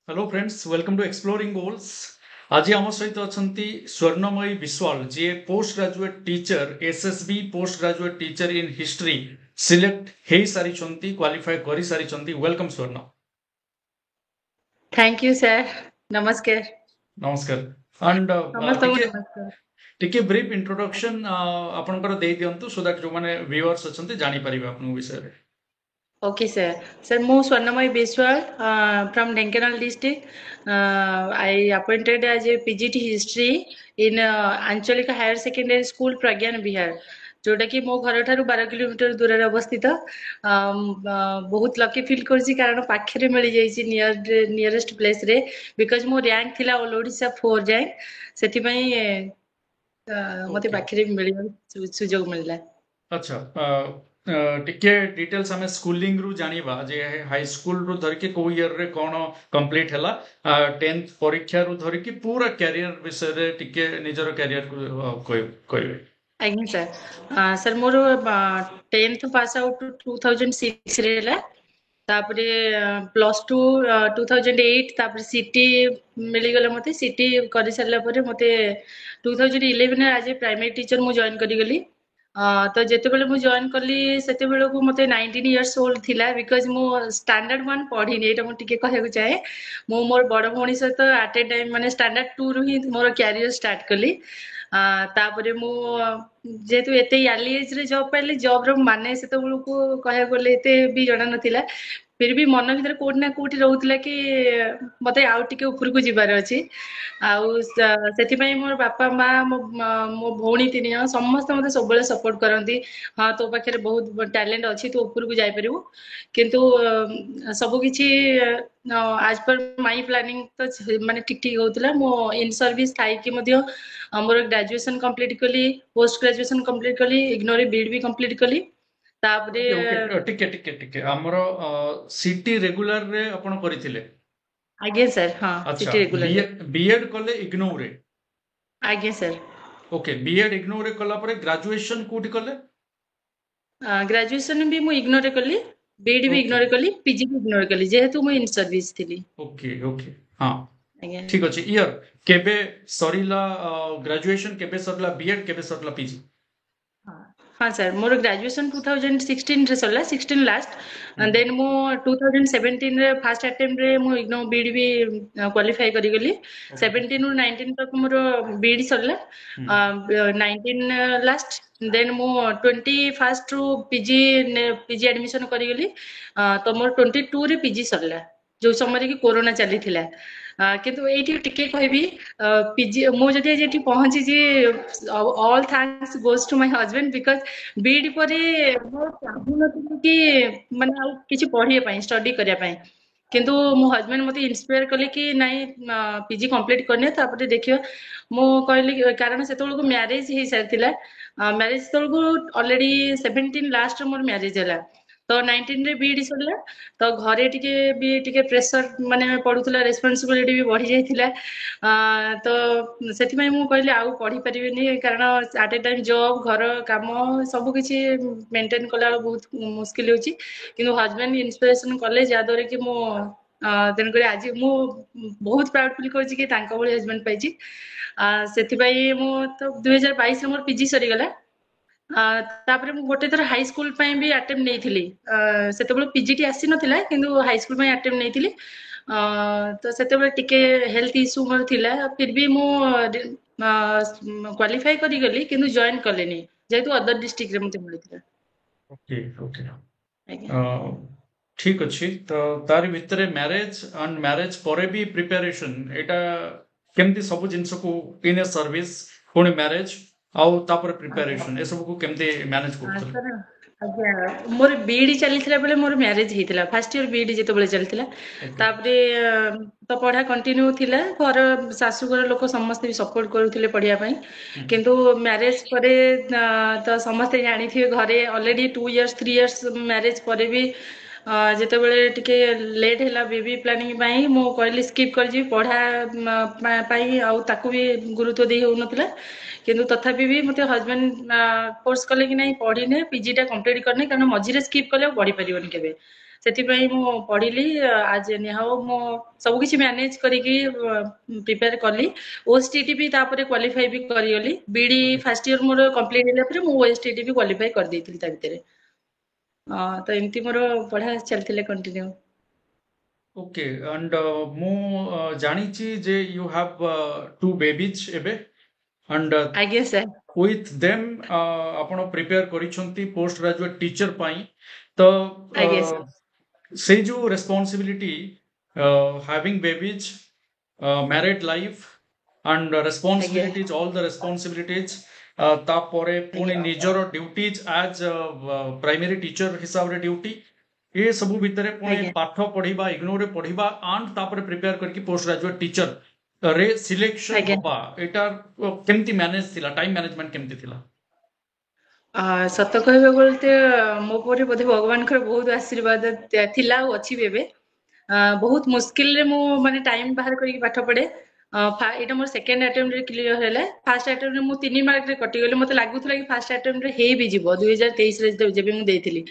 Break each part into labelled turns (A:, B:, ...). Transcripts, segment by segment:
A: Hello friends, welcome to exploring goals. आज आम सहित अच्छा Swarnamayee Biswal ji post graduate teacher SSB post graduate teacher in history select हो सारी क्वालिफाई कर सारी। Welcome Swarna.
B: Thank you sir. नमस्कार।
A: नमस्कार एंड
B: समस्तଙ୍କୁ
A: टिके
B: नमस्कार।
A: टिके ब्रीफ इंट्रोडक्शन आपनकर दे दियंतु सो दैट जो माने व्यूअर्स अछंती जानि परिबे आपन विषय रे।
B: Okay sir. सर मु Swarnamayee Biswal from Dhenkanal district. I appointed as a PGT history in Anchalik higher secondary school Pragyan Vihar, जोटा कि मो घर ठारू 12 किलोमीटर दूर रे अवस्थित। बहुत लकी फील करछि कारण पाखरे मिल जाइछि नियरेस्ट प्लेस रे, बिकॉज मो रैंक थिला ऑल ओडिशा 4 जाय, सेति पई मते
A: ओके,
B: पाखरे मिल सुजोग मिलला।
A: अच्छा। टिके डिटेल्स हमें स्कूलिंग रु जानिबा जे हाई स्कूल रु धर के को ईयर रे कोन कंप्लीट हला, 10th परीक्षा रु धर के पूरा कैरियर विषय रे टिके निजर कैरियर को कहबे।
B: आज्ञा सर। सर मोर 10th पास आउट 2006 रे ହେଲା। तापरे प्लस टू 2008, तापरे सिटी मिलीगला मते। सिटी कर सारा पर मते 2011 एज ए प्राइमरी टीचर मु जॉइन करी गली। तो जेते बेले मु जॉइन कली सेते बेले को मते 19 इयर्स ओल्ड थिला, बिकॉज मु स्टैंडर्ड 1 पढ़ी एटा मु टिके कहया चाहे। मु मोर बड़ भौणी सहित एट ए टाइम माने स्टैंडर्ड 2 रु ही मोर कैरियर स्टार्ट कली। तापरे मु जेहेतु एते अर्ली एज रे जॉब पाइले, जॉब रो माने सेते बेले को कहया गले एते भी जणा नथिला। फिर भी मन भीतर कोठी ना कोठी रहउतला कि मते आउ टिके ऊपर को जिबार अछि। आउ सेति पई मोर बापा माँ मो भौणी 3 जण समस्त मते सब बेले सपोर्ट करंती। हाँ, तो पाखे बहुत टैलेंट अछि, तो ऊपर को जाय परिबो। किंतु सब किछि आज पर माई प्लानिंग तो माने ठीक ठीक होतला। मो इन सर्विस थाई कि मध्य मोर ग्रेजुएशन कंप्लीट कली, पोस्ट ग्रेजुएशन कंप्लीट कली, इग्नोर बीएड भी कंप्लीट कली। तापरे
A: ओके ओके, टिके हमरो सिटी रेगुलर रे अपन करिथिले।
B: आगे सर, हाँ
A: अच्छा,
B: सिटी रेगुलर।
A: बीएड कले इग्नोर रे।
B: आगे सर।
A: ओके, बीएड इग्नोर रे कला परे ग्रेजुएशन कोठी कले।
B: ग्रेजुएशन भी मु इग्नोर कली, बीएड भी
A: ओके
B: इग्नोर कली, पीजी भी इग्नोर कली, जेहेतु मु इन सर्विस थिली।
A: ओके ओके, हाँ
B: आगे।
A: ठीक अछि। ईयर केबे सरीला ग्रेजुएशन, केबे सरला बीएड, केबे सरला पीजी।
B: हाँ हाँ सर, मोर ग्रेजुएशन 2016 रे सरला, 16 लास्ट।
A: हम्म
B: देन मु 2017 रे फर्स्ट अटेम्प्ट रे मु इग्नो बीडी भी क्वालिफाई करी गली।
A: ओके
B: 17 रु 19 तक मोर बीडी सरला।
A: हम्म
B: 19 लास्ट। देन मु 21 रु पीजी पीजी एडमिशन करी गली। तो मोर 22 रे पीजी सरला, जो समय कि कोरोना चली थिला। किंतु एठी टिके कहबी, पीजी मु जदि एठी पहुंची जी, all thanks goes to my husband, because बीडी परे मो चाहू नथिलि कि माने आ किछि पढिया पई स्टडी करिया पई। किंतु मो हस्बैंड मते इंस्पायर कले कि नहीं, पीजी कंप्लीट करने तापर देखियो। मु कहली कारण सेतबेल को मैरिज हे सारथिला। मैरिज तल को ऑलरेडी 17 लास्ट मोर मैरिज हैला। तो 19 रे बीडी सरला। तो घरे टिके भी टिके प्रेशर माने पडुतला, रेस्पोंसिबिलिटी भी बढ़ी जाइथिला। तो सेति मैं मु कहली आउ पढ़ी परिबेनी, कारण एट ए टाइम जॉब घर काम सब किछि मेंटेन कला बहुत मुश्किल होची। किंतु हस्बैंड इंस्पिरेशन कले जादरे कि मु तेन करे आज मु बहुत प्राउड फील करछि कि तांका भली हस्बैंड पाइछि। सेति पई मु तो 2022 रे मोर पीजी सरी गला। तापरे मु गोटे थर हाई स्कूल पई भी अटेम्प्ट नेइथिली। सेतेबेले पीजीटी आसी नथिला, किंतु हाई स्कूल पई अटेम्प्ट नेइथिली। तो सेतेबेले टिके हेल्थ इश्यू मोर थिला, फिर भी मु क्वालिफाई करी गली, किंतु जॉइन कलेनी जेहेतु अदर डिस्ट्रिक्ट रे मते मिलिथिला।
A: ओके ओके,
B: आज्ञा।
A: ठीक अच्छी। तो तारी भितरे मैरिज एंड मैरिज परे भी प्रिपरेशन एटा केमती सब जिनस को इन ए सर्विस पुणी मैरिज आउ तापर प्रिपरेशन ए सब को केमती मैनेज करथल।
B: सर आज्ञा, मोर बीडी चलीथिला बेले मोर मैरिज हेतिला, फर्स्ट ईयर बीडी जेते बेले चलीथिला।
A: ओके
B: तापरे तो पढ़ा कंटिन्यू थिला, घर सासु घर लोक समस्त भी सपोर्ट करूथिले पढ़िया पई। किंतु मैरिज परे तो समस्त जानिथिबे घरे ऑलरेडी 2 इयर्स 3 इयर्स मैरिज परे भी जेते बेले टिके लेट हैला बेबी प्लानिंग पई, मु कहली स्किप कर जी पढ़ा पई, आउ ताकू भी गुरुत्व देई होउनथिला। किंतु तथापि भी मते हस्बैंड फोर्स कले कि नहीं पढ़िने, पीजी टा कंप्लीट करने, कारण मझिरे स्किप कले पढ़ी परिबनी केबे। ସେଥିପାଇଁ ମୁଁ ପଢିଲି ଆଜ ନିହାଉ ମୁଁ ସବୁ କିଛି ମ୍ୟାନେଜ କରିକି ପ୍ରିପେୟାର କଲି। ଓଏସଟିଟି ବି ତାପରେ କ୍ୱାଲିଫାଇ ବି କରିଗଲି। ବିଡି ଫାର୍ଷ୍ଟ ଇୟର ମୋର କମ୍ପ୍ଲିଟ ହେଲା ପରେ ମୁଁ ଓଏସଟିଟି ବି କ୍ୱାଲିଫାଇ କରିଦେଇଥିଲି ତା ଭିତରେ। ତ ଏମିତି ମୋର ପଢା ଚାଲିଥିଲା କଣ୍ଟିନ୍ୟୁ।
A: ଓକେ ଆଣ୍ଡ ମୁଁ ଜାଣିଛି ଯେ ୟୁ ହାଭ୍ ଟୁ ବେବିଜ୍ ଏବେ ଆଣ୍ଡ
B: ଆଜ୍ଞା ସାର୍।
A: with them ଆପଣ ପ୍ରିପେୟାର କରିଛନ୍ତି ପୋଷ୍ଟ ଗ୍ରାଜୁଏଟ ଟିଚର ପାଇଁ ତ
B: ଆଜ୍ଞା ସାର୍।
A: ସେଇ ଯୋଉ responsibility having babies married life and
B: ଆଜ୍ଞା
A: responsibilities all the responsibilities ତାପରେ ପୁଣି
B: ଆଜ୍ଞା
A: ନିଜର ଡ୍ୟୁଟିଜ ଆଜ୍ ପ୍ରାଇମେରୀ ଟିଚର ହିସାବରେ ଡ୍ୟୁଟି ଏ ସବୁ ଭିତରେ ପୁଣି
B: ଆଜ୍ଞା।
A: ପାଠ ପଢିବା ଇଗ୍ନୋରରେ ପଢିବା ଆଣ୍ଡ ତାପରେ ପ୍ରିପେୟାର କରିକି ପୋଷ୍ଟ ଗ୍ରାଜୁଏଟ ଟିଚର ରେ ସିଲେକ୍ସନ
B: ଆଜ୍ଞା।
A: ହବା ଏଇଟା କେମିତି ମ୍ୟାନେଜ ଥିଲା ଟାଇମ ମ୍ୟାନେଜମେଣ୍ଟ କେମିତି ଥିଲା?
B: ସତ କହିବାକୁ ଗଲେ ତ ମୋ ଉପରେ ବୋଧେ ଭଗବାନଙ୍କର ବହୁତ ଆଶୀର୍ବାଦ ଥିଲା ଆଉ ଅଛି ବି ଏବେ। ବହୁତ ମୁସ୍କିଲରେ ମୁଁ ମାନେ ଟାଇମ ବାହାର କରିକି ପାଠ ପଢେ। ଏଇଟା ମୋର ସେକେଣ୍ଡ ଆଟେମ୍ପ୍ଟରେ କ୍ଲିୟର ହେଲା। ଫାର୍ଷ୍ଟ ଆଟେମ୍ପ୍ଟରେ ମୁଁ 3 ମାର୍କରେ କଟିଗଲି। ମତେ ଲାଗୁଥିଲା କି ଫାର୍ଷ୍ଟ ଆଟେମ୍ପ୍ଟରେ ହେଇ ବି ଯିବ 2023ରେ ଯେବେ ମୁଁ ଦେଇଥିଲି।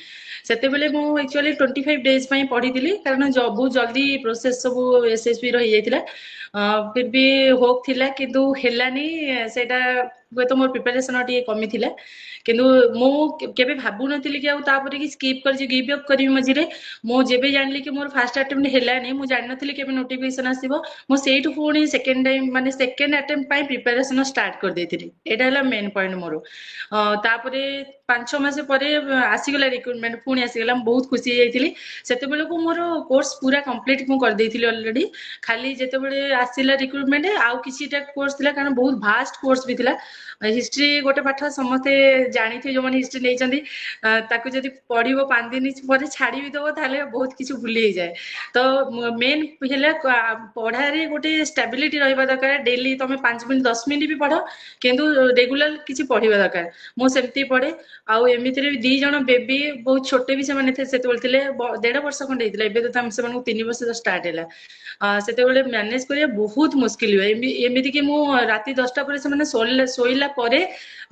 B: ସେତେବେଳେ ମୁଁ ଆକ୍ଚୁଆଲି 25 ଡେଜ୍ ପାଇଁ ପଢିଥିଲି କାରଣ ବହୁତ ଜଲ୍ଦି ପ୍ରୋସେସ ସବୁ ଏସଏସବି ର ହେଇଯାଇଥିଲା। ଫିର ବି ହୋପ୍ ଥିଲା କିନ୍ତୁ ହେଲାନି। ସେଇଟା ହୁଏତ ମୋର ପ୍ରିପାରେସନ ଟିକେ କମିଥିଲା। କିନ୍ତୁ ମୁଁ କେବେ ଭାବୁନଥିଲି କି ଆଉ ତାପରେ କି ସ୍କିପ୍ କରିଛି ଗିଭ୍ ଅପ୍ କରିବି ମଝିରେ। ମୁଁ ଯେବେ ଜାଣିଲି କି ମୋର ଫାର୍ଷ୍ଟ ଆଟେମ୍ପ୍ଟ ହେଲାନି ମୁଁ ଜାଣିନଥିଲି କେବେ ନୋଟିଫିକେସନ ଆସିବ। ମୁଁ ସେଇଠୁ ପୁଣି ସେକେଣ୍ଡ ଟାଇମ ମାନେ ସେକେଣ୍ଡ ଆଟେମ୍ପ୍ଟ ପାଇଁ ପ୍ରିପାରେସନ ଷ୍ଟାର୍ଟ କରିଦେଇଥିଲି। ଏଇଟା ହେଲା ମେନ୍ ପଏଣ୍ଟ ମୋର। ତାପରେ 5-6 ମାସ ପରେ ଆସିଗଲା ରିକ୍ରୁଟମେଣ୍ଟ ପୁଣି ଆସିଗଲା। ମୁଁ ବହୁତ ଖୁସି ହେଇଯାଇଥିଲି। ସେତେବେଳକୁ ମୋର କୋର୍ସ ପୁରା କମ୍ପ୍ଲିଟ ମୁଁ କରିଦେଇଥିଲି ଅଲରେଡି। ଖାଲି ଯେତେବେଳେ ଆସିଲା ରିକ୍ରୁଟମେଣ୍ଟ ଆଉ କିଛିଟା କୋର୍ସ ଥିଲା କାରଣ ବହୁତ ଭାଷ୍ଟ କୋର୍ସ ବି ଥିଲା। ହିଷ୍ଟ୍ରି ଗୋଟେ ପାଠ ସମସ୍ତେ ଜାଣିଥିବେ ଯୋଉମାନେ ହିଷ୍ଟ୍ରି ନେଇଛନ୍ତି। ତାକୁ ଯଦି ପଢିବ 5 ଦିନ ପରେ ଛାଡି ବି ଦବ ତାହେଲେ ବହୁତ କିଛି ଭୁଲି ହେଇଯାଏ। ତ ମେନ୍ ହେଲା ପଢାରେ ଗୋଟେ ଷ୍ଟାବିଲିଟି ରହିବା ଦରକାର। ଡେଲି ତମେ 5 ମିନିଟ୍ 10 ମିନିଟ୍ ବି ପଢ କିନ୍ତୁ ରେଗୁଲାର କିଛି ପଢିବା ଦରକାର। ମୁଁ ସେମିତି ପଢେ। ଆଉ ଏମିତିରେ ବି 2 ଜଣ ବେବି ବହୁତ ଛୋଟ ବି ସେମାନେ ସେତେବେଳେ ଥିଲେ। 1.5 ବର୍ଷ ଖଣ୍ଡେ ହେଇଥିଲା। ଏବେ ତ ସେମାନଙ୍କୁ 3 ବର୍ଷ ଷ୍ଟାର୍ଟ ହେଲା। ସେତେବେଳେ ମ୍ୟାନେଜ କରିବା ବହୁତ ମୁସ୍କିଲ ହୁଏ। ଏମିତି କି ମୁଁ ରାତି 10ଟା ପରେ ସେମାନେ ଶୋଇଲା ପରେ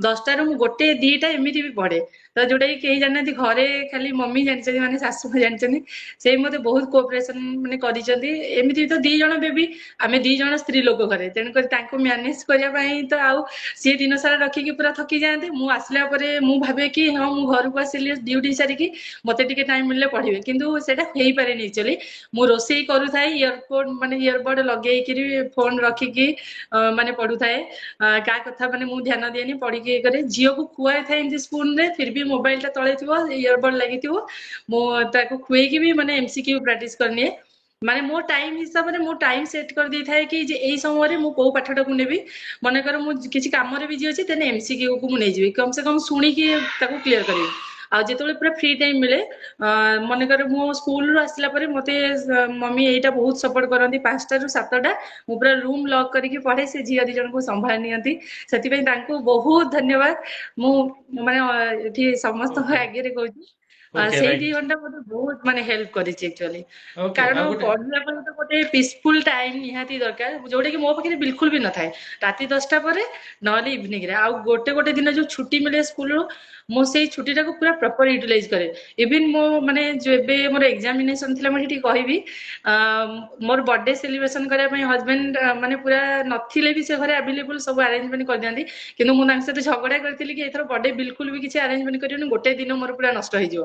B: 10ଟାରୁ ମୁଁ 1-2ଟା ଏମିତି ବି ପଢେ। ତ ଯୋଉଟା କି କେହି ଜାଣିନାହାନ୍ତି ଘରେ ଖାଲି ମମି ଜାଣିଛନ୍ତି ମାନେ ଶାଶୁ ଜାଣିଛନ୍ତି। ସେଇ ମତେ ବହୁତ କୋଅପରେସନ ମାନେ କରିଛନ୍ତି। ଏମିତି ତ 2 ଜଣ ବେବି ଆମେ 2 ଜଣ ସ୍ତ୍ରୀ ଲୋକ ଘରେ ତେଣୁକରି ତାଙ୍କୁ ମ୍ୟାନେଜ କରିବା ପାଇଁ ତ ଆଉ ସିଏ ଦିନ ସାରା ରଖିକି ପୁରା ଥକି ଯାଆନ୍ତି। ମୁଁ ଆସିଲା ପରେ ମୁଁ ଭାବେ କି ହଁ ମୁଁ ଘରକୁ ଆସିଲି ଡ୍ୟୁଟି ସାରିକି ମତେ ଟିକେ ଟାଇମ ମିଳିଲେ ପଢିବେ କିନ୍ତୁ ସେଇଟା ହେଇପାରେନି ଆକ୍ଚୁଆଲି। ମୁଁ ରୋଷେଇ କରୁଥାଏ ଇୟରବଡ ଲଗେଇକିରି ଫୋନ ରଖିକି ମାନେ ପଢୁଥାଏ। କାହା କଥା ମାନେ ମୁଁ ଧ୍ୟାନ ଦିଏନି ପଢିକି ଇଏ କରେ। ଝିଅକୁ ଖୁଆଇଥାଏ ଏମିତି ସ୍ପୁନ ରେ ଫିର ବି ମୋବାଇଲ ଟା ତଳେ ଥିବ ଇୟରବଡ ଲାଗିଥିବ। ମୁଁ ତାକୁ ଖୁଏଇକି ବି ମାନେ ଏମସିକ୍ୟୁ ପ୍ରାକ୍ଟିସ କରିନିଏ। ମାନେ ମୋ ଟାଇମ ହିସାବରେ ମୁଁ ଟାଇମ ସେଟ କରିଦେଇଥାଏ କି ଯେ ଏଇ ସମୟରେ ମୁଁ କୋଉ ପାଠଟାକୁ ନେବି। ମନେକର ମୁଁ କିଛି କାମରେ ବିଜି ଅଛି ତାହେଲେ ଏମସିକ୍ୟୁ କୁ ମୁଁ ନେଇଯିବି କମ ସେ କମ ଶୁଣିକି ତାକୁ କ୍ଲିୟର କରିବି। ଆଉ ଯେତେବେଳେ ପୁରା ଫ୍ରି ଟାଇମ ମିଳେ ମନେକର ମୁଁ ସ୍କୁଲରୁ ଆସିଲା ପରେ ମତେ ମମି ଏଇଟା ବହୁତ ସପୋର୍ଟ କରନ୍ତି। 5ଟାରୁ 7ଟା ମୁଁ ପୁରା ରୁମ ଲକ୍ କରିକି ପଢେ। ସେ ଝିଅ 2 ଜଣଙ୍କୁ ସମ୍ଭାଳି ନିଅନ୍ତି। ସେଥିପାଇଁ ତାଙ୍କୁ ବହୁତ ଧନ୍ୟବାଦ। ମୁଁ ମାନେ ଏଠି ସମସ୍ତଙ୍କ
A: ଓକେ
B: ଆଗରେ କହୁଛି
A: ଓକେ
B: ସେଇ 2
A: ରାଇଟ୍
B: ଘଣ୍ଟା ମତେ ବହୁତ ମାନେ ହେଲ୍ପ କରିଛି ଆକ୍ଚୁଆଲି।
A: ଓକେ
B: କାରଣ
A: ଆଉ ଗୋଟେ
B: ପଢିଲା ପାଇଁ ତ ଗୋଟେ ପିସଫୁଲ ଟାଇମ ନିହାତି ଦରକାର ଯୋଉଟା କି ମୋ ପାଖରେ ବିଲକୁଲ ବି ନଥାଏ। ରାତି 10ଟା ପରେ ନହେଲେ ଇଭିନିଂରେ ଆଉ ଗୋଟେ ଦିନ ଯୋଉ ଛୁଟି ମିଳେ ସ୍କୁଲରୁ ମୁଁ ସେଇ ଛୁଟିଟାକୁ ପୁରା ପ୍ରପର ୟୁଟିଲାଇଜ କରେ। ଇଭିନ ମୋ ମାନେ ଏବେ ମୋର ଏକ୍ସାମିନେସନ ଥିଲା ମୁଁ ଏଠି କହିବି ମୋର ବର୍ଥଡେ ସେଲିବ୍ରେସନ କରିବା ପାଇଁ ହଜବେଣ୍ଡ ମାନେ ପୁରା ନଥିଲେ ବି ସେ ଘରେ ଆଭେଲେବୁଲ ସବୁ ଆରେଞ୍ଜମେଣ୍ଟ କରିଦିଅନ୍ତି। କିନ୍ତୁ ମୁଁ ତାଙ୍କ ସହିତ ଝଗଡା କରିଥିଲି କି ଏଥର ବର୍ଥଡେ ବିଲକୁଲ ବି କିଛି ଆରେଞ୍ଜମେଣ୍ଟ କରିବନି ଗୋଟେ ଦିନ ମୋର ପୁରା ନଷ୍ଟ ହେଇଯିବ।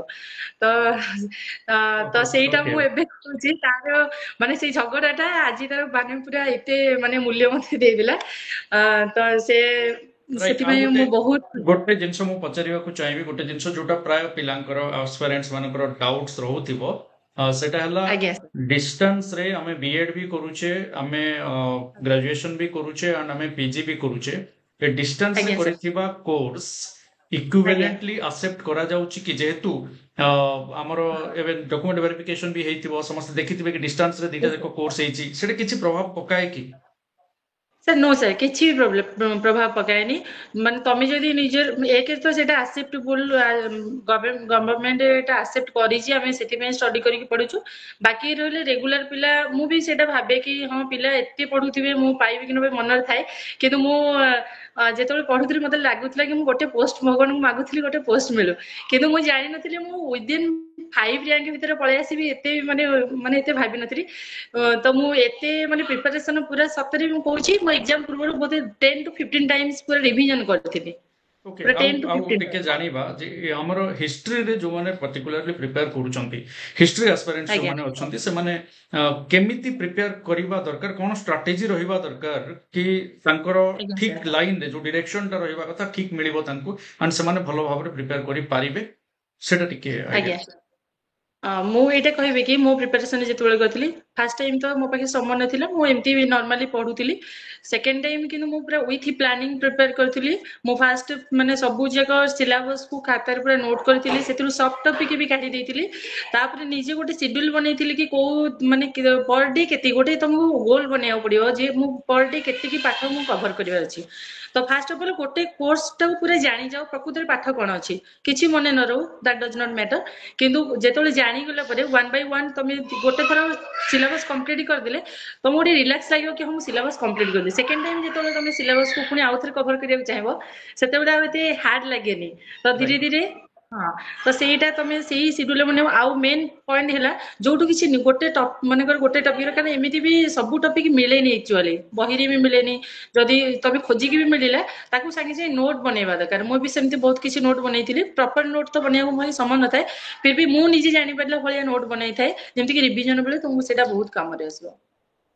B: ତ ତ ସେଇଟା
A: ଓକେ
B: ମୁଁ ଏବେ କହୁଛି ତାର ମାନେ ସେଇ ଝଗଡା ଟା ଆଜି ତାର ମାନେ ପୁରା ଏତେ ମାନେ ମୂଲ୍ୟ ମତେ ଦେଇଦେଲା। ତ ସେ
A: ରାଇଟ୍ ଆଉ
B: ସେଥିପାଇଁ
A: ଗୋଟେ
B: ମୁଁ ବହୁତ
A: ଗୋଟେ ଜିନିଷ ମୁଁ ପଚାରିବାକୁ ଚାହିଁବି ଗୋଟେ ଜିନିଷ ଯୋଉଟା ପ୍ରାୟ ପିଲାଙ୍କର ଆସ୍ପାରେଣ୍ଟସ୍ ମାନଙ୍କର ଡାଉଟ୍ସ ରହୁଥିବ ସେଟା ହେଲା
B: ଆଜ୍ଞା
A: ଡିଷ୍ଟାନ୍ସ ରେ ଆମେ ବିଏଡ୍ ବି କରୁଛେ ଆମେ ଗ୍ରାଜୁଏସନ ବି କରୁଛେ ଆଣ୍ଡ ଆମେ ପିଜି ବି କରୁଛେ ଏ ଡିଷ୍ଟାନ୍ସ ରେ
B: ଆଜ୍ଞା ସାର୍
A: କରିଥିବା କୋର୍ସ
B: ଆଜ୍ଞା
A: ଇକ୍ୱିଭେଲେଣ୍ଟଲି ଆକ୍ସେପ୍ଟ କରାଯାଉଛି କି ଯେହେତୁ ଆମର ଏବେ ଡକୁମେଣ୍ଟ ଭେରିଫିକେସନ ବି ହେଇଥିବ ସମସ୍ତେ ଦେଖିଥିବେ କି ଡିଷ୍ଟାନ୍ସ ରେ 2ଟା ଯାକ କୋର୍ସ ହେଇଛି ସେଟା କିଛି ପ୍ରଭାବ ପକାଏ କି?
B: ସାର୍ ନୋ ସାର୍ କିଛି ବି ପ୍ରଭାବ ପକାଏନି। ମାନେ ତମେ ଯଦି ନିଜର ଏକରେ ତ ସେଇଟା ଆକ୍ସେପ୍ଟେବୁଲ ଗଭର୍ଣ୍ଣମେଣ୍ଟ ଏଟା ଆକ୍ସେପ୍ଟ କରିଛି ଆମେ ସେଥିପାଇଁ ଷ୍ଟଡି କରିକି ପଢୁଛୁ। ବାକି ରହିଲେ ରେଗୁଲାର ପିଲା ମୁଁ ବି ସେଇଟା ଭାବେ କି ହଁ ପିଲା ଏତେ ପଢୁଥିବେ ମୁଁ ପାଇବି କି ନ ମନରେ ଥାଏ କିନ୍ତୁ ମୁଁ ଯେତେବେଳେ ପଢୁଥିଲି ମତେ ଲାଗୁଥିଲା କି ମୁଁ ଗୋଟେ ପୋଷ୍ଟ ଭଗବାନଙ୍କୁ ମାଗୁଥିଲି ଗୋଟେ ପୋଷ୍ଟ ମିଳୁ। କିନ୍ତୁ ମୁଁ ଜାଣିନଥିଲି ମୁଁ ୱିଦିନ फाइव रैंक भितर पळै आसीबी एते माने माने एते भाबी नथि तो मु एते माने प्रिपरेशन पूरा सतरे मु कहूची मो एग्जाम पूर्व बोधे 10 टू 15 टाइम्स पूरा रिवीजन करथिबी
A: ओके
B: पूरा
A: आउ
B: 10 टू
A: आउ
B: 15
A: टिके जानिबा जे हमर हिस्ट्री रे जो माने पर्टिकुलरली प्रिपेयर करूचंती हिस्ट्री एस्पिरेंट्स जो
B: आज्ञा
A: माने अछंती से माने केमिति प्रिपेयर करिबा दरकार कोन स्ट्रेटजी रहिबा दरकार कि तांकर
B: आज्ञा
A: ठीक
B: सर
A: लाइन रे जो डायरेक्शन ता रहिबा कथा ठीक मिलिबो तांको एंड से माने भलो भाबरे प्रिपेयर करि पारिबे सेटा टिके आइडिया
B: आज्ञा ମୁଁ ଏଇଟା କହିବି କି ମୋ ପ୍ରିପାରେସନ ଯେତେବେଳେ କରିଥିଲି ଫାର୍ଷ୍ଟ ଟାଇମ୍ ତ ମୋ ପାଖେ ସମୟ ନଥିଲା ମୁଁ ଏମିତି ନର୍ମାଲି ପଢୁଥିଲି ସେକେଣ୍ଡ ଟାଇମ୍ କିନ୍ତୁ ମୁଁ ପୁରା ୱିଥ୍ ପ୍ଲାନିଂ ପ୍ରିପେୟାର କରିଥିଲି ମୁଁ ଫାର୍ଷ୍ଟ ମାନେ ସବୁ ଯାକ ସିଲାବସକୁ ଖାତାରେ ପୁରା ନୋଟ୍ କରିଥିଲି ସେଥିରୁ ସଫ୍ଟ ଟପିକ୍ ବି କାଢି ଦେଇଥିଲି ତାପରେ ନିଜେ ଗୋଟେ ସିଡ୍ୟୁଲ୍ ବନେଇଥିଲି କି କୋଉ ମାନେ ପର ଡେ କେତିକି ଗୋଟେ ତମକୁ ଗୋଲ ବନେଇବାକୁ ପଡିବ ଯେ ମୁଁ ପର ଡେ କେତିକି ପାଠ ମୁଁ କଭର କରିବାର ଅଛି ତ ଫାର୍ଷ୍ଟ ଅଫ୍ ଅଲ୍ ଗୋଟେ କୋର୍ସଟାକୁ ପୁରା ଜାଣିଯାଅ ପ୍ରକୃତରେ ପାଠ କ'ଣ ଅଛି କିଛି ମନେ ନ ରହୁ ଦ୍ୟାଟ୍ ଡଜ୍ ନଟ୍ ମ୍ୟାଟର କିନ୍ତୁ ଯେତେବେଳେ ଜାଣିଗଲା ପରେ ୱାନ୍ ବାଇ ୱାନ୍ ତମେ ଗୋଟେ ଥର ସିଲାବସ୍ କମ୍ପ୍ଲିଟ୍ କରିଦେଲେ ତମକୁ ଗୋଟେ ରିଲାକ୍ସ ଲାଗିବ କି ହଁ ମୁଁ ସିଲାବସ୍ କମ୍ପ୍ଲିଟ୍ କରିଦେଲି ସେକେଣ୍ଡ ଟାଇମ୍ ଯେତେବେଳେ ତମେ ସିଲାବସ୍କୁ ପୁଣି ଆଉଥରେ କଭର କରିବାକୁ ଚାହିଁବ ସେତେବେଳେ ଆଉ ଏତେ ହାର୍ଡ ଲାଗେନି ତ ଧୀରେ
A: राइट
B: ଧୀରେ ହଁ ତ ସେଇଟା ତମେ ସେଇ ସିଡ୍ୟୁଲ ବନେଇବ ଆଉ ମେନ୍ ପଏଣ୍ଟ ହେଲା ଯୋଉଠୁ କିଛି ଗୋଟେ ମନେକର ଗୋଟେ ଟପିକର କାରଣ ଏମିତି ବି ସବୁ ଟପିକ ମିଳେନି ଆକ୍ଚୁଆଲି ବହିରେ ବି ମିଳେନି ଯଦି ତମେ ଖୋଜିକି ବି ମିଳିଲା ତାକୁ ସାଙ୍ଗେ ସାଙ୍ଗେ ନୋଟ୍ ବନେଇବା ଦରକାର ମୁଁ ବି ସେମିତି ବହୁତ କିଛି ନୋଟ୍ ବନେଇଥିଲି ପ୍ରପର ନୋଟ୍ ତ ବନେଇବାକୁ ମୋ ସମୟ ନଥାଏ फिर भी ମୁଁ ନିଜେ ଜାଣିପାରିଲା ଭଳିଆ ନୋଟ୍ ବନେଇଥାଏ ଯେମିତିକି ରିଭିଜନ ବେଳେ ତୁମକୁ ସେଇଟା ବହୁତ କାମରେ ଆସିବ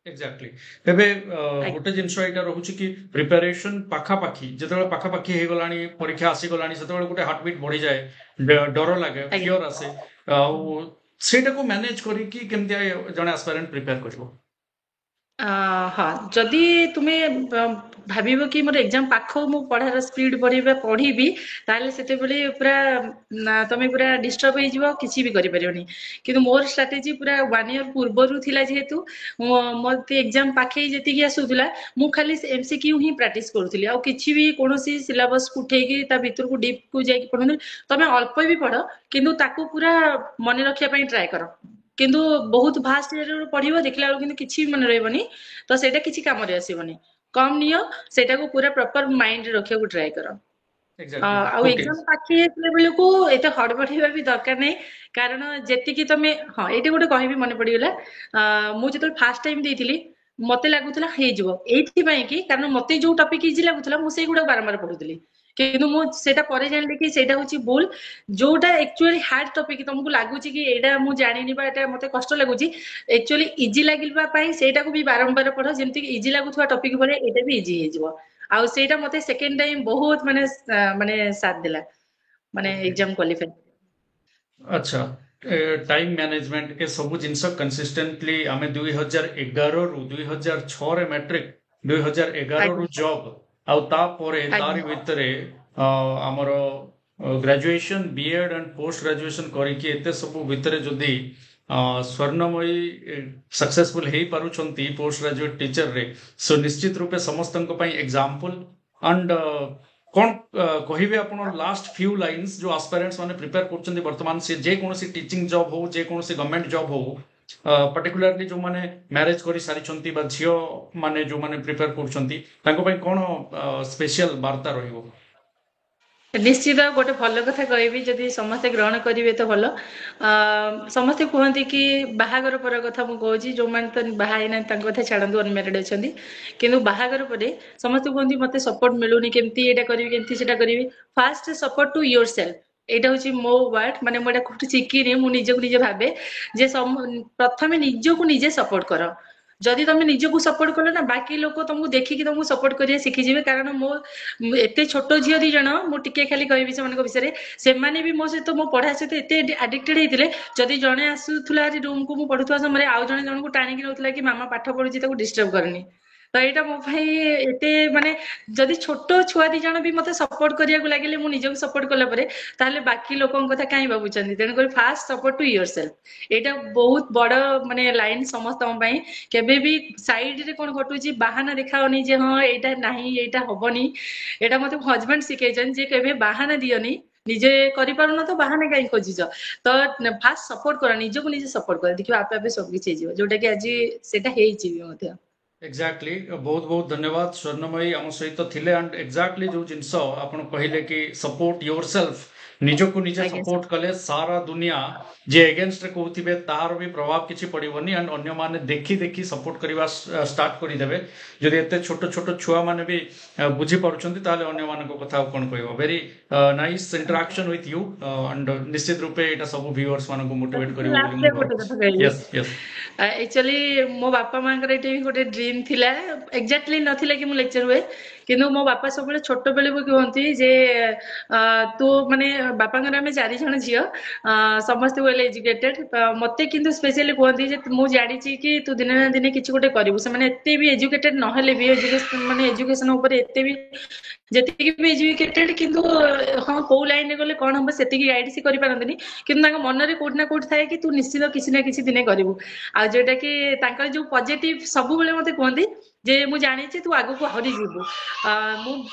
A: एक्जाक्टली एबे
B: ଆଜ୍ଞା
A: गोटे जिनस एटा रहूची कि प्रिपरेशन पाखा पाखी जेतेबेले पाखा पाखी हे गलानी परीक्षा आसी गलानी सेतेबेले गोटे हार्ट बीट बढ़ी जाए डर लागे
B: ଆଜ୍ଞା
A: फियर आसे आउ सेटा को मैनेज करी कि केमति जने एस्पायरेंट प्रिपेयर करबो
B: ହଁ ଯଦି ତୁମେ ଭାବିବ କି ମୋର ଏକ୍ଜାମ ପାଖ ମୁଁ ପଢାର ସ୍ପିଡ ପଢିବି ତାହେଲେ ସେତେବେଳେ ପୁରା ତମେ ପୁରା ଡିଷ୍ଟର୍ବ ହେଇଯିବ କିଛି ବି କରିପାରିବନି କିନ୍ତୁ ମୋର ଷ୍ଟ୍ରାଟେଜି ପୁରା 1 ଇୟର ପୂର୍ବରୁ ଥିଲା ଯେହେତୁ ମୋତେ ଏକ୍ଜାମ ପାଖେଇ ଯେତିକି ଆସୁଥିଲା ମୁଁ ଖାଲି ଏମସିକ୍ୟୁ ହିଁ ପ୍ରାକ୍ଟିସ କରୁଥିଲି ଆଉ କିଛି ବି କୌଣସି ସିଲାବସକୁ ଉଠେଇକି ତା ଭିତରକୁ ଡିପକୁ ଯାଇକି ପଢୁନି ତମେ ଅଳ୍ପ ବି ପଢ କିନ୍ତୁ ତାକୁ ପୁରା ମନେ ରଖିବା ପାଇଁ ଟ୍ରାଏ କର କିନ୍ତୁ ବହୁତ ଭାଷ୍ଟ ଏରିଆରୁ ପଢିବ ଦେଖିଲା ବେଳକୁ କିନ୍ତୁ କିଛି ମନେ ରହିବନି ତ ସେଇଟା କିଛି କାମରେ ଆସିବନି କମ୍ ନିଅ ସେଇଟାକୁ ପୁରା ପ୍ରପର ମାଇଣ୍ଡରେ ରଖିବାକୁ ଟ୍ରାଏ କର
A: एक्जाक्टली
B: ଆଉ
A: ओके
B: ଏକ୍ଜାମ ପାଖେଇ ଆସିଲା ବେଳକୁ ଏତେ ହଡବଡେଇବା ବି ଦରକାର ନାହିଁ କାରଣ ଯେତିକି ତମେ ହଁ ଏଇଠି ଗୋଟେ କହିବି ମନେ ପଡିଗଲା ମୁଁ ଯେତେବେଳେ ଫାର୍ଷ୍ଟ ଟାଇମ ଦେଇଥିଲି ମତେ ଲାଗୁଥିଲା ହେଇଯିବ ଏଇଥିପାଇଁ କି କାରଣ ମତେ ଯୋଉ ଟପିକ ଇଜି ଲାଗୁଥିଲା ମୁଁ ସେଇଗୁଡାକୁ ବାରମ୍ବାର ପଢୁଥିଲି କିନ୍ତୁ ମୁଁ ସେଇଟା ପରେ ଜାଣିଲି କି ସେଇଟା ହଉଛି ଭୁଲ ଯୋଉଟା ଆକ୍ଚୁଆଲି ହାର୍ଡ ଟପିକ ତମକୁ ଲାଗୁଛି କି ଏଇଟା ମୁଁ ଜାଣିନି ବା ଏଇଟା ମତେ କଷ୍ଟ ଲାଗୁଛି ଆକ୍ଚୁଆଲି ଇଜି ଲାଗିବା ପାଇଁ ସେଇଟାକୁ ବି ବାରମ୍ବାର ପଢ ଯେମିତି ଇଜି ଲାଗୁଥିବା ଟପିକ ଭଳିଆ ଏଇଟା ବି ଇଜି ହେଇଯିବ ଆଉ ସେଇଟା ମତେ ସେକେଣ୍ଡ ଟାଇମ ବହୁତ ମାନେ ସାଥ ଦେଲା ମାନେ
A: ओके
B: एग्जाम क्वालिफाई
A: अच्छा टाइम मैनेजमेंट के सब जिनस कंसिस्टेंटली आमे 2011 रु 2006 रे मैट्रिक 2011 रु
B: आज्ञा
A: जॉब आउ तापरे
B: आज्ञा
A: तारि भितरे हमर graduation BEd and post graduation करिके एते सब भितरे जदी स्वर्णमयी सक्सेसफुल हे पारुछंती पोस्ट ग्रेजुएट टीचर रे सो निश्चित रूपे समस्तन पई एग्जांपल एंड कौन कहिबे आपण लास्ट फ्यू लाइंस जो एस्पिरेंट्स माने प्रिपेयर करछंती वर्तमान से जे कोनोसी टीचिंग जॉब हो जे कोनोसी गवर्नमेंट जॉब हो पर्टिकुलरली जो माने मैरिज करि सारिछंती बा झियो माने जो माने प्रिपेयर करछंती तांको पई कोन स्पेशल वार्ता रहिबो
B: निश्चित गोटे भल कथा कहबी जदि समस्ते ग्रहण करेंगे तो भल समस्ते कहते कि बाहागर पर कथा मुझे कहूँ जो मैंने तो बाहा ना कथा छाड़ू अनमेरिड अच्छा किंतु बाहागर पर समस्ते कहते मत सपोर्ट मिलूनी केमती एटा करी केमती सेटा करी fast support to yourself एटा हूँ मो वर्ड माने मुझे कोठी शिखिनी मु निजको निजे भाबे जे प्रथमे निजको निजे सपोर्ट कर जदि तुम निजको सपोर्ट कल ना बाकी लोक तुमको देखिकी तुमको सपोर्ट करिया शिखिଯିवे कारण मो एते छोट झील दी जन मुझे खाली कहबी से विषय से भी मो सहित मो पढ़ा सहित एत आडिक्टेड होते जदि जड़े आसूला रूम को पढ़ुवा समय आउ जन जन को टाणिकी नौला कि मामा पाठ पढ़ुची डिस्टर्ब करनी तो यहाँ मो एते माने जदि छोट छुआ दी जन भी मत सपोर्ट करने लगे मुझे निजक सपोर्ट कलापर बाकी लोक कथा कहीं भावुं तेणुक first support to yourself यहाँ बहुत बड़ माने लाइन समस्त केबे भी साइड रे कौन घटुची बाहाना देखाओनी जे हाँ यहाँ नहीं यहाँ हबनी एटा मते हजबैंड शिखेचन जे केबे बाहाना दियोनी निजे करि पारुन तो बाहाना कहीं खोजिज तो फास्ट सपोर्ट कर निजको निजे सपोर्ट कर देखियो आपे आपे सब किछि जीव जोटा कि आज सेटा हेइछि भी मते
A: एक्जाक्टली बहुत बहुत धन्यवाद स्वर्णमयी आम सहित थिले एंड एक्जाक्टली जो जिनस आपण कहले कि सपोर्ट योरसेल्फ ନିଜକୁ ନିଜେ
B: ଆଜ୍ଞା ସାର୍।
A: ସପୋର୍ଟ କଲେ ସାରା ଦୁନିଆ ଯେ ଏଗେନ୍ଷ୍ଟ ରେ କହୁଥିବେ ତାହାର ବି ପ୍ରଭାବ କିଛି ପଡିବନି ଆଣ୍ଡ ଅନ୍ୟମାନେ ଦେଖି ଦେଖି ସପୋର୍ଟ କରିବା ଷ୍ଟାର୍ଟ କରିଦେବେ। ଯଦି ଏତେ ଛୋଟ ଛୋଟ ଛୁଆ ମାନେ ବି ବୁଝି ପାରୁଛନ୍ତି ତାହେଲେ ଅନ୍ୟମାନଙ୍କ କଥା ଆଉ କଣ କହିବ। Very nice interaction with you and ନିଶ୍ଚିତ ରୂପେ ଏଇଟା ସବୁ ଭିଉଅର୍ସ ମାନଙ୍କୁ ମୋଟିଭେଟ କରିବ ବୋଲି ମୁଁ
B: ଲାଷ୍ଟରେ ଗୋଟେ
A: ଭାବୁଛି।
B: କଥା କହିବି।
A: ୟେସ୍ ୟେସ୍
B: एक्चुअली मो बापा मांकर एटे भी गोटे ड्रीम थिला एक्जाक्टली नथिला कि मु लेक्चर हुए किंतु मो बापा सब बेले छोट बेले भी कहती जे तू माने बापांकर आमे 4 जण झियो समस्त वेल एजुकेटेड मते किंतु स्पेशली कहती जे मु जानि छी कि तू दिने ना दिने किछ गोटे करिवु से माने एते भी एजुकेटेड न हेले भी एजुकेशन माने एजुकेशन ऊपर एते भी जेतिकी भी एजुकेटेड किंतु हाँ कौ लाइन रे गले कौन हम से गाइड सी करि पारंतनी किंतु मन रे कोठ ना कोठ थाए कि तू निश्चित किसी ना किसी दिने करिवु आ जेटा कि तांकर जो पॉजिटिव सब बेले मते कहंती जे मु जानि छी तू आगु को हरि जीवु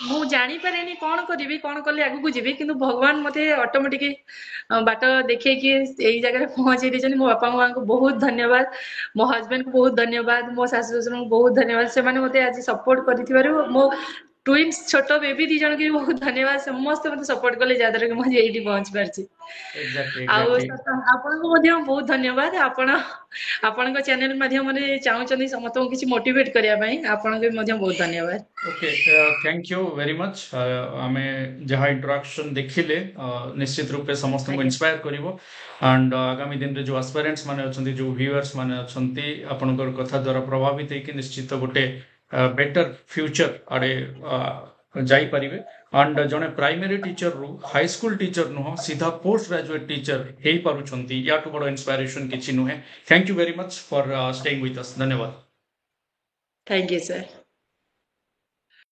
B: मु जानि पारेनी कोन करिवि कोन कले आगु को जीवि किंतु भगवान मते ऑटोमेटिक बाट देखे कि एई जगह रे पहुंचे दिजन मो बापा मां को बहुत धन्यवाद मो हस्बैंड को बहुत धन्यवाद मो सासु ससुर को बहुत धन्यवाद से माने मते आज सपोर्ट करिथिबारु मो ट्विन्स छोट बेबी दी जन के बहुत धन्यवाद समस्त मते सपोर्ट कले जादर के मजे एठी पहुंच पारछि
A: एग्जैक्टली
B: आउ
A: एग्जैक्टली
B: आपन को मध्य बहुत धन्यवाद आपण को चैनल माध्यम रे चाहउछनी समस्त को किछि मोटिवेट करिया पई आपण के मध्य बहुत धन्यवाद।
A: Okay thank you very much आमे जहाँ इंटरेक्शन देखिले निश्चित रूप से समस्त को इंस्पायर करिवो एंड आगामी दिन रे जो एस्पिरेंट्स माने अछंती जो व्यूअर्स माने अछंती आपनकर कथा द्वारा प्रभावित है कि निश्चित गोटे बेटर फ्यूचर आड़े जाई परिवे एंड जने प्राइमरी टीचर रु हाई स्कूल टीचर नुह सीधा पोस्ट ग्रेजुएट टीचर हेई पारुछंती याटू बड़ इंस्पिरेशन किछि नुहे। Thank you very much for staying with us. धन्यवाद।
B: Thank you sir.